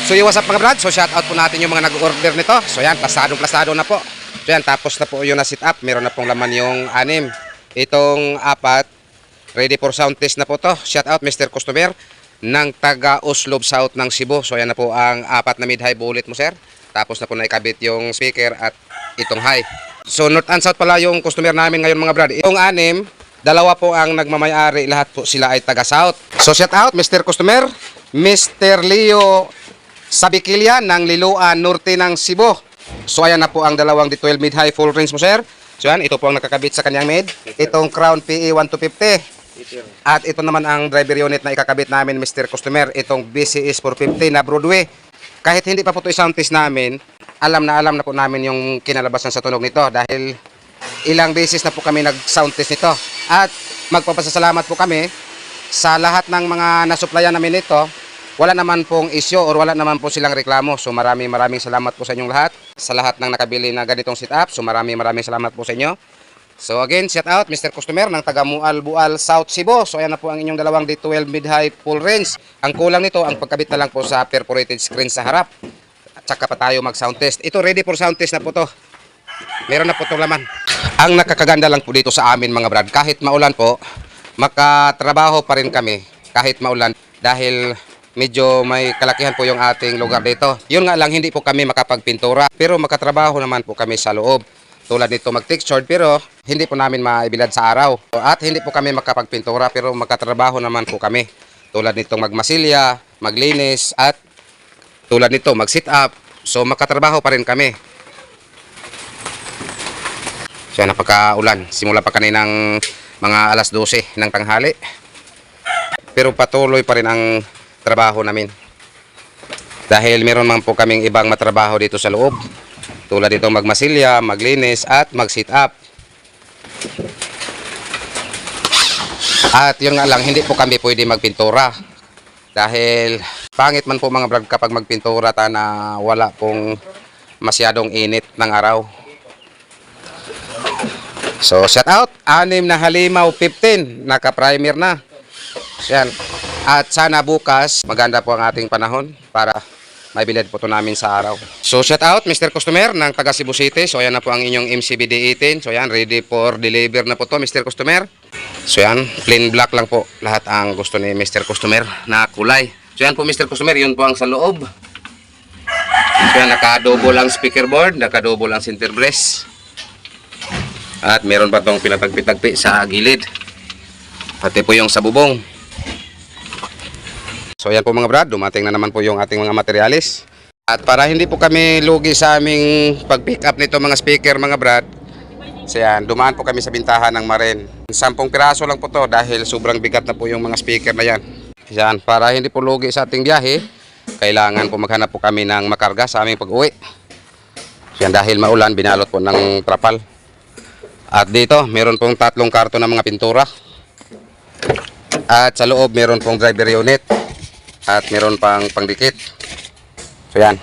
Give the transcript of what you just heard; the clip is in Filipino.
So yung what's up mga brad, so shout out po natin yung mga nag-order nito. So yan, plasado na po. So yan, tapos na po yung na-sit up. Meron na pong laman yung 6. Itong 4, ready for sound test na po to. Shout out Mr. Customer ng taga Oslob South ng Cebu. So yan na po ang 4 na mid-high bullet mo sir. Tapos na po naikabit yung speaker at itong high. So north and south pala yung customer namin ngayon mga brad. Itong 6, dalawa po ang nagmamayari. Lahat po sila ay taga South. So shout out Mr. Customer, Mr. Leo Sabikilya ng Liloan, Norte ng Cebu. So ayan na po ang dalawang D12 mid-high full range mo sir. So yan, ito po ang nakakabit sa kanyang mid. Itong Crown PE 1250. At ito naman ang driver unit na ikakabit namin Mr. Customer. Itong BCS 450 na Broadway. Kahit hindi pa po ito sound test namin, alam na po namin yung kinalabasan sa tunog nito. Dahil ilang beses na po kami nag-sound test nito. At magpapasalamat po kami sa lahat ng mga nasuplayan namin nito. Wala naman pong issue or wala naman po silang reklamo. So maraming salamat po sa inyong lahat. Sa lahat ng nakabili na ganitong setup. So maraming salamat po sa inyo. So again, shout out Mr. Customer ng taga Mual South Cebu. So ayan na po ang inyong dalawang D12 mid-high full range. Ang kulang nito, ang pagkabit na lang po sa perforated screen sa harap. At saka pa tayo mag-sound test. Ito ready for sound test na po to. Meron na po itong laman. Ang nakakaganda lang po dito sa amin mga brad, kahit maulan po, makatrabaho pa rin kami kahit maulan. Dahil medyo may kalakihan po yung ating lugar dito. Yun nga lang, hindi po kami makapagpintura. Pero makatrabaho naman po kami sa loob. Tulad nito mag-textured pero hindi po namin maibilad sa araw. At hindi po kami makapagpintura pero makatrabaho naman po kami. Tulad nitong magmasilya, maglinis at tulad nito mag-sit up. So makatrabaho pa rin kami. So napaka-ulan. Simula pa kaninang mga alas 12 ng tanghali. Pero patuloy pa rin ang trabaho namin. Dahil meron man po kaming ibang matrabaho dito sa loob. Tulad dito magmasilya, maglinis at mag-sit up. At yun nga lang, hindi po kami pwede magpintura. Dahil pangit man po mga brad kapag magpintura na wala pong masyadong init ng araw. So shout out, 6 na halimaw 15, naka-primer na. Yan. At sana bukas maganda po ang ating panahon para maibilad po ito namin sa araw. So shout out Mr. Customer ng taga Cebu City. So ayan na po ang inyong MCBD18. So yan, ready for deliver na po to Mr. Customer. So yan, plain black lang po lahat ang gusto ni Mr. Customer na kulay. So yan po Mr. Customer, yun po ang sa loob. So yan, naka-double ang speaker board, naka-double ang center brace. At meron pa itong pinatagpi-tagpi sa gilid. Pati po yung sa bubong. So yan po mga brad, dumating na naman po yung ating mga materialis. At para hindi po kami lugi sa aming pag-pick up nito mga speaker mga brad, so yan, dumaan po kami sa bintahan ng Maren. 10 piraso lang po to dahil sobrang bigat na po yung mga speaker na yan. Yan, para hindi po lugi sa ating biyahe, kailangan po maghanap po kami ng makarga sa aming pag-uwi. So yan, dahil maulan, binalot po ng trapal. At dito, meron pong 3 karton ng mga pintura. At sa loob, meron pong driver unit. At meron pang pangdikit. So yan.